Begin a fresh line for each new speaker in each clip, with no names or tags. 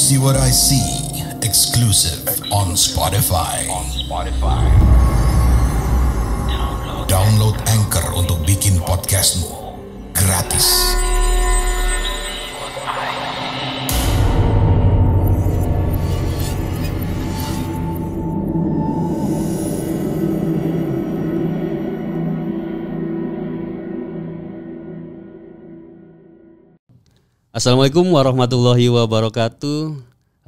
See What I See, exclusive on Spotify. Download Anchor untuk bikin podcastmu gratis.
Assalamualaikum warahmatullahi wabarakatuh.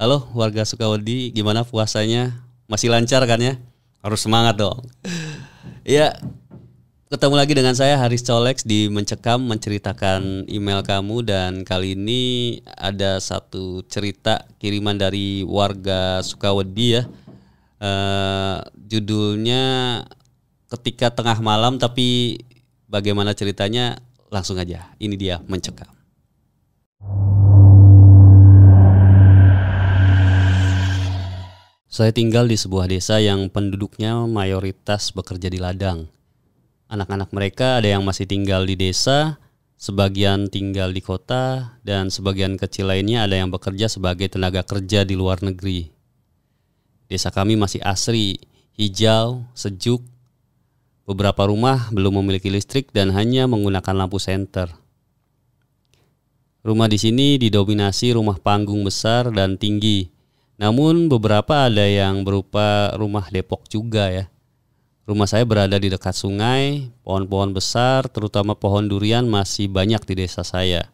Halo warga Sukawedi, gimana puasanya? Masih lancar kan ya? Harus semangat dong. Ya, ketemu lagi dengan saya Haris Colex di Mencekam, menceritakan email kamu. Dan kali ini ada satu cerita kiriman dari warga Sukawedi ya. Judulnya Ketika Tengah Malam, tapi bagaimana ceritanya langsung aja. Ini dia Mencekam. Saya tinggal di sebuah desa yang penduduknya mayoritas bekerja di ladang. Anak-anak mereka ada yang masih tinggal di desa, sebagian tinggal di kota, dan sebagian kecil lainnya ada yang bekerja sebagai tenaga kerja di luar negeri. Desa kami masih asri, hijau, sejuk. Beberapa rumah belum memiliki listrik dan hanya menggunakan lampu senter. Rumah di sini didominasi rumah panggung besar dan tinggi. Namun beberapa ada yang berupa rumah depok juga ya. Rumah saya berada di dekat sungai, pohon-pohon besar terutama pohon durian masih banyak di desa saya.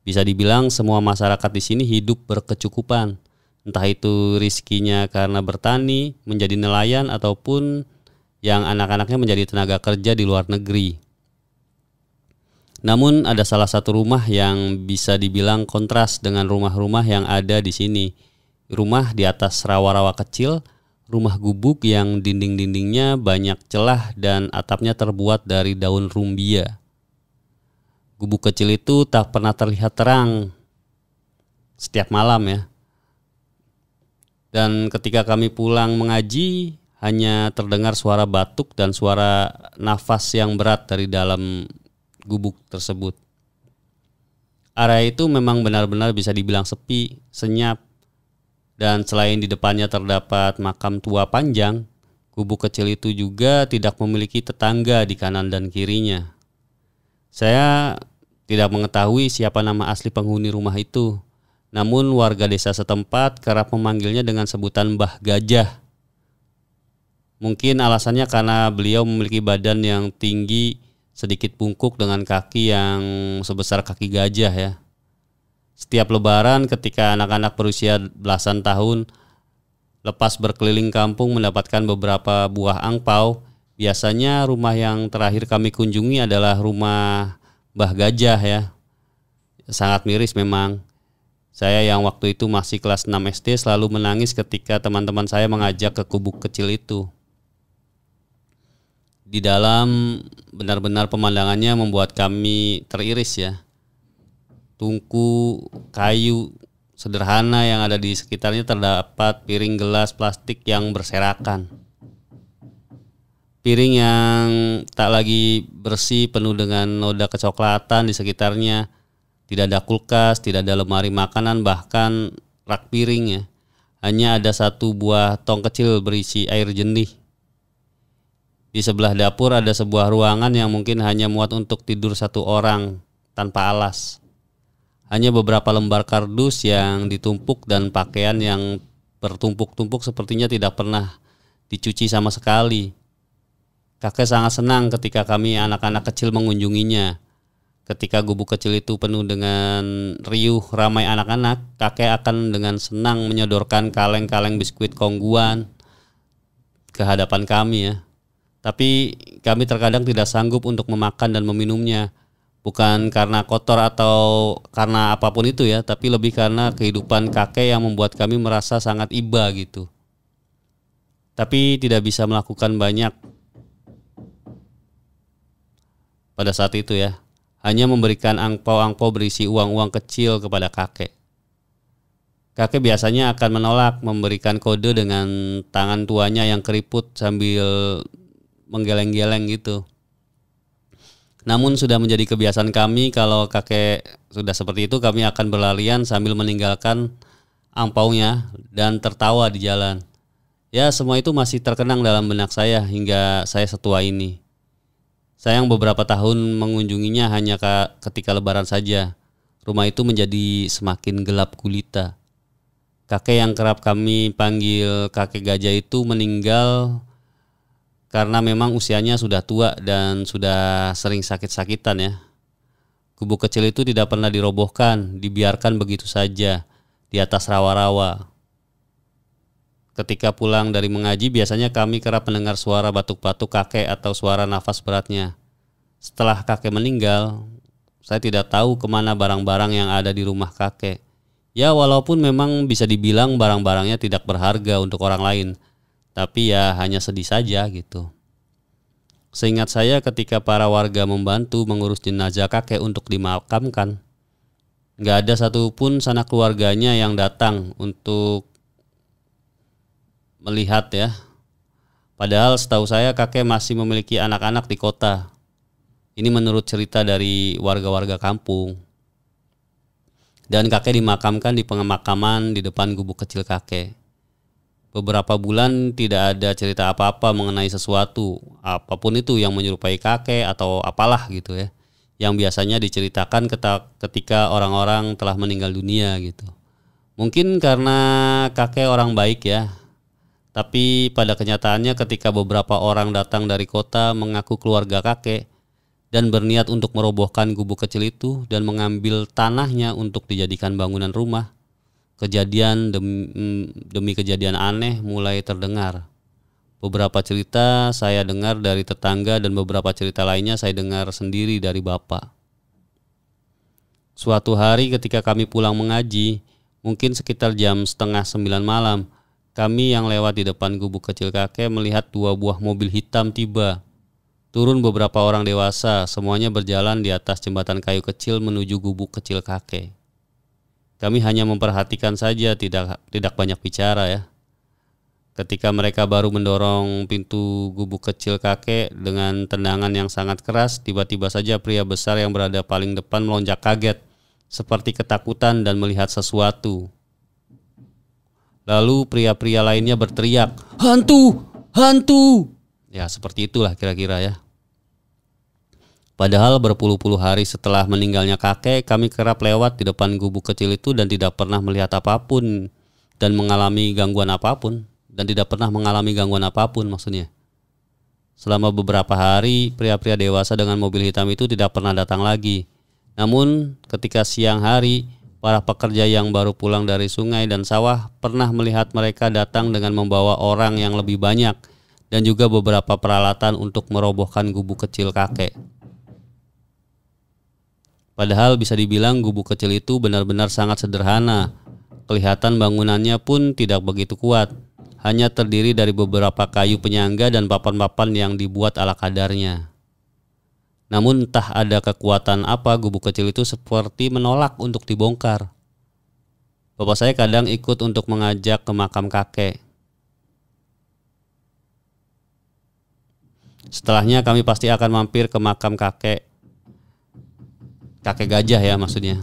Bisa dibilang semua masyarakat di sini hidup berkecukupan. Entah itu rizkinya karena bertani, menjadi nelayan ataupun yang anak-anaknya menjadi tenaga kerja di luar negeri. Namun ada salah satu rumah yang bisa dibilang kontras dengan rumah-rumah yang ada di sini. Rumah di atas rawa-rawa kecil, rumah gubuk yang dinding-dindingnya banyak celah dan atapnya terbuat dari daun rumbia. Gubuk kecil itu tak pernah terlihat terang setiap malam ya. Dan ketika kami pulang mengaji, hanya terdengar suara batuk dan suara nafas yang berat dari dalam gubuk tersebut. Area itu memang benar-benar bisa dibilang sepi, senyap. Dan selain di depannya terdapat makam tua panjang, gubuk kecil itu juga tidak memiliki tetangga di kanan dan kirinya. Saya tidak mengetahui siapa nama asli penghuni rumah itu. Namun warga desa setempat kerap memanggilnya dengan sebutan Mbah Gajah. Mungkin alasannya karena beliau memiliki badan yang tinggi, sedikit bungkuk dengan kaki yang sebesar kaki gajah ya. Setiap lebaran ketika anak-anak berusia belasan tahun lepas berkeliling kampung mendapatkan beberapa buah angpau, biasanya rumah yang terakhir kami kunjungi adalah rumah Mbah Gajah ya. Sangat miris memang. Saya yang waktu itu masih kelas 6 SD selalu menangis ketika teman-teman saya mengajak ke gubuk kecil itu. Di dalam benar-benar pemandangannya membuat kami teriris ya. Tungku, kayu sederhana yang ada di sekitarnya terdapat piring gelas plastik yang berserakan. Piring yang tak lagi bersih penuh dengan noda kecoklatan di sekitarnya. Tidak ada kulkas, tidak ada lemari makanan, bahkan rak piring ya. Hanya ada satu buah tong kecil berisi air jernih. Di sebelah dapur ada sebuah ruangan yang mungkin hanya muat untuk tidur satu orang tanpa alas. Hanya beberapa lembar kardus yang ditumpuk dan pakaian yang bertumpuk-tumpuk sepertinya tidak pernah dicuci sama sekali. Kakek sangat senang ketika kami anak-anak kecil mengunjunginya. Ketika gubuk kecil itu penuh dengan riuh ramai anak-anak, kakek akan dengan senang menyodorkan kaleng-kaleng biskuit kongguan ke hadapan kami ya. Tapi kami terkadang tidak sanggup untuk memakan dan meminumnya. Bukan karena kotor atau karena apapun itu ya, tapi lebih karena kehidupan kakek yang membuat kami merasa sangat iba gitu. Tapi tidak bisa melakukan banyak pada saat itu ya. Hanya memberikan angpau-angpau berisi uang-uang kecil kepada kakek. Kakek biasanya akan menolak, memberikan kode dengan tangan tuanya yang keriput sambil menggeleng-geleng gitu. Namun sudah menjadi kebiasaan kami kalau kakek sudah seperti itu, kami akan berlarian sambil meninggalkan angpaunya dan tertawa di jalan. Ya, semua itu masih terkenang dalam benak saya hingga saya setua ini. Sayang beberapa tahun mengunjunginya hanya ketika lebaran saja. Rumah itu menjadi semakin gelap gulita. Kakek yang kerap kami panggil kakek gajah itu meninggal karena memang usianya sudah tua dan sudah sering sakit-sakitan ya. Gubuk kecil itu tidak pernah dirobohkan, dibiarkan begitu saja di atas rawa-rawa. Ketika pulang dari mengaji, biasanya kami kerap mendengar suara batuk-batuk kakek atau suara nafas beratnya. Setelah kakek meninggal, saya tidak tahu kemana barang-barang yang ada di rumah kakek. Ya, walaupun memang bisa dibilang barang-barangnya tidak berharga untuk orang lain, tapi ya hanya sedih saja gitu. Seingat saya ketika para warga membantu mengurus jenazah kakek untuk dimakamkan, gak ada satupun sanak keluarganya yang datang untuk melihat ya. Padahal setahu saya kakek masih memiliki anak-anak di kota. Ini menurut cerita dari warga-warga kampung. Dan kakek dimakamkan di pemakaman di depan gubuk kecil kakek. Beberapa bulan tidak ada cerita apa-apa mengenai sesuatu, apapun itu yang menyerupai kakek atau apalah gitu ya, yang biasanya diceritakan ketika orang-orang telah meninggal dunia gitu. Mungkin karena kakek orang baik ya. Tapi pada kenyataannya ketika beberapa orang datang dari kota mengaku keluarga kakek dan berniat untuk merobohkan gubuk kecil itu dan mengambil tanahnya untuk dijadikan bangunan rumah, kejadian demi kejadian aneh mulai terdengar. Beberapa cerita saya dengar dari tetangga dan beberapa cerita lainnya saya dengar sendiri dari bapak. Suatu hari ketika kami pulang mengaji, mungkin sekitar jam 8:30 malam, kami yang lewat di depan gubuk kecil kakek melihat 2 buah mobil hitam tiba. Turun beberapa orang dewasa, semuanya berjalan di atas jembatan kayu kecil menuju gubuk kecil kakek. Kami hanya memperhatikan saja, tidak banyak bicara ya. Ketika mereka baru mendorong pintu gubuk kecil kakek dengan tendangan yang sangat keras, tiba-tiba saja pria besar yang berada paling depan melonjak kaget, seperti ketakutan dan melihat sesuatu. Lalu pria-pria lainnya berteriak, "Hantu! Hantu!" Ya seperti itulah kira-kira ya. Padahal berpuluh-puluh hari setelah meninggalnya kakek, kami kerap lewat di depan gubuk kecil itu dan tidak pernah melihat apapun dan mengalami gangguan apapun. Maksudnya. Selama beberapa hari, pria-pria dewasa dengan mobil hitam itu tidak pernah datang lagi. Namun ketika siang hari, para pekerja yang baru pulang dari sungai dan sawah pernah melihat mereka datang dengan membawa orang yang lebih banyak dan juga beberapa peralatan untuk merobohkan gubuk kecil kakek. Padahal bisa dibilang gubuk kecil itu benar-benar sangat sederhana. Kelihatan bangunannya pun tidak begitu kuat. Hanya terdiri dari beberapa kayu penyangga dan papan-papan yang dibuat ala kadarnya. Namun entah ada kekuatan apa gubuk kecil itu seperti menolak untuk dibongkar. Bapak saya kadang ikut untuk mengajak ke makam kakek. Setelahnya kami pasti akan mampir ke makam kakek gajah ya maksudnya.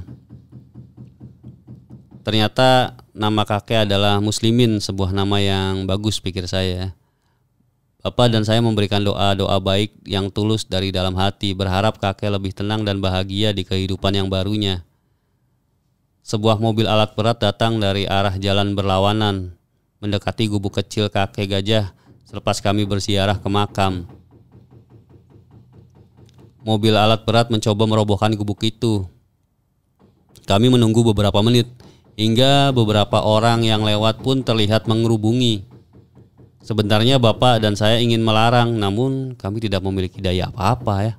Ternyata nama kakek adalah Muslimin, sebuah nama yang bagus pikir saya. Bapak dan saya memberikan doa-doa baik yang tulus dari dalam hati, berharap kakek lebih tenang dan bahagia di kehidupan yang barunya. Sebuah mobil alat berat datang dari arah jalan berlawanan, mendekati gubuk kecil kakek gajah selepas kami berziarah ke makam. Mobil alat berat mencoba merobohkan gubuk itu. Kami menunggu beberapa menit, hingga beberapa orang yang lewat pun terlihat mengerubungi. Sebenarnya bapak dan saya ingin melarang, namun kami tidak memiliki daya apa-apa ya.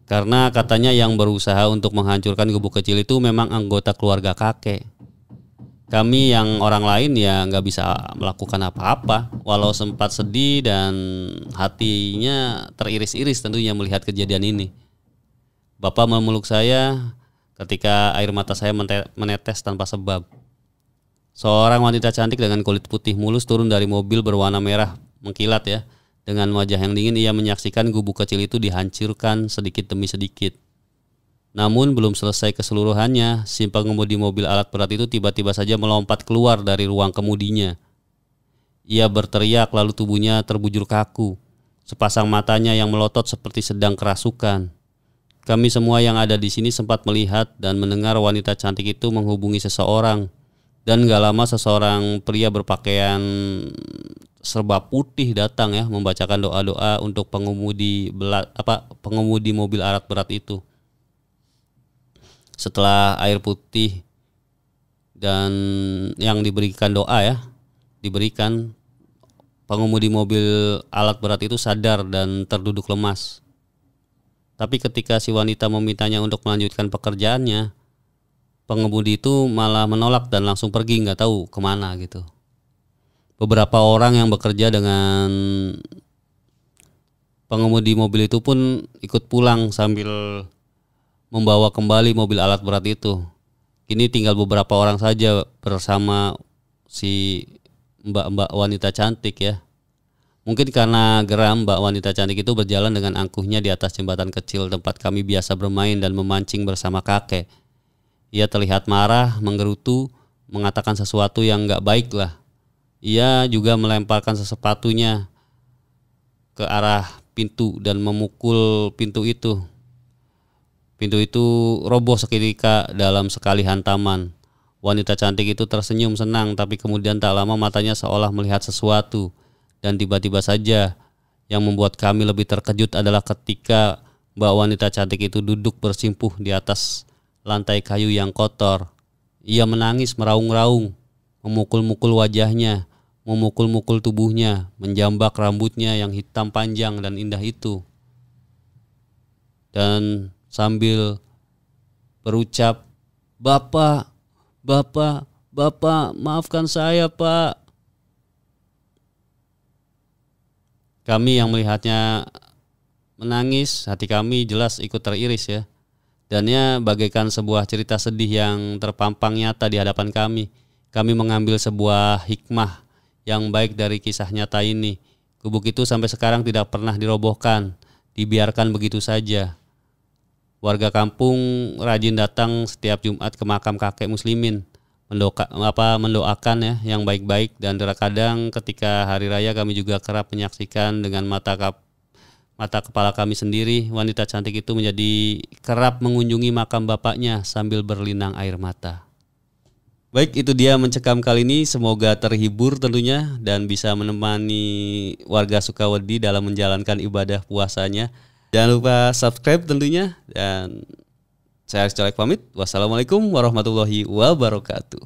Karena katanya yang berusaha untuk menghancurkan gubuk kecil itu memang anggota keluarga kakek. Kami yang orang lain ya nggak bisa melakukan apa-apa, walau sempat sedih dan hatinya teriris-iris tentunya melihat kejadian ini. Bapak memeluk saya ketika air mata saya menetes tanpa sebab. Seorang wanita cantik dengan kulit putih mulus turun dari mobil berwarna merah mengkilat ya. Dengan wajah yang dingin ia menyaksikan gubuk kecil itu dihancurkan sedikit demi sedikit. Namun belum selesai keseluruhannya, si pengemudi mobil alat berat itu tiba-tiba saja melompat keluar dari ruang kemudinya. Ia berteriak lalu tubuhnya terbujur kaku. Sepasang matanya yang melotot seperti sedang kerasukan. Kami semua yang ada di sini sempat melihat dan mendengar wanita cantik itu menghubungi seseorang. Dan gak lama seseorang pria berpakaian serba putih datang ya, membacakan doa-doa untuk pengemudi mobil alat berat itu. Setelah air putih dan yang diberikan diberikan, pengemudi mobil alat berat itu sadar dan terduduk lemas. Tapi ketika si wanita memintanya untuk melanjutkan pekerjaannya, pengemudi itu malah menolak dan langsung pergi, nggak tahu kemana gitu. Beberapa orang yang bekerja dengan pengemudi mobil itu pun ikut pulang sambil membawa kembali mobil alat berat itu. Kini tinggal beberapa orang saja bersama si mbak-mbak wanita cantik ya. Mungkin karena geram, mbak wanita cantik itu berjalan dengan angkuhnya di atas jembatan kecil tempat kami biasa bermain dan memancing bersama kakek. Ia terlihat marah, menggerutu, mengatakan sesuatu yang gak baik lah. Ia juga melemparkan sepatunya ke arah pintu dan memukul pintu itu. Pintu itu roboh seketika dalam sekali hantaman. Wanita cantik itu tersenyum senang, tapi kemudian tak lama matanya seolah melihat sesuatu. Dan tiba-tiba saja yang membuat kami lebih terkejut adalah ketika mbak wanita cantik itu duduk bersimpuh di atas lantai kayu yang kotor. Ia menangis meraung-raung, memukul-mukul wajahnya, memukul-mukul tubuhnya, menjambak rambutnya yang hitam panjang dan indah itu. Dan sambil berucap, Bapak, maafkan saya, Pak." Kami yang melihatnya menangis, hati kami jelas ikut teriris ya. Dannya bagaikan sebuah cerita sedih yang terpampang nyata di hadapan kami. Kami mengambil sebuah hikmah yang baik dari kisah nyata ini. Gubuk itu sampai sekarang tidak pernah dirobohkan, dibiarkan begitu saja. Warga kampung rajin datang setiap Jumat ke makam kakek muslimin, mendoakan ya yang baik-baik, dan terkadang ketika hari raya kami juga kerap menyaksikan dengan mata kepala kami sendiri wanita cantik itu menjadi kerap mengunjungi makam bapaknya sambil berlinang air mata. Baik, itu dia Mencekam kali ini, semoga terhibur tentunya dan bisa menemani warga Sukawedi dalam menjalankan ibadah puasanya. Jangan lupa subscribe tentunya, dan saya Aris Colek pamit. Wassalamualaikum warahmatullahi wabarakatuh.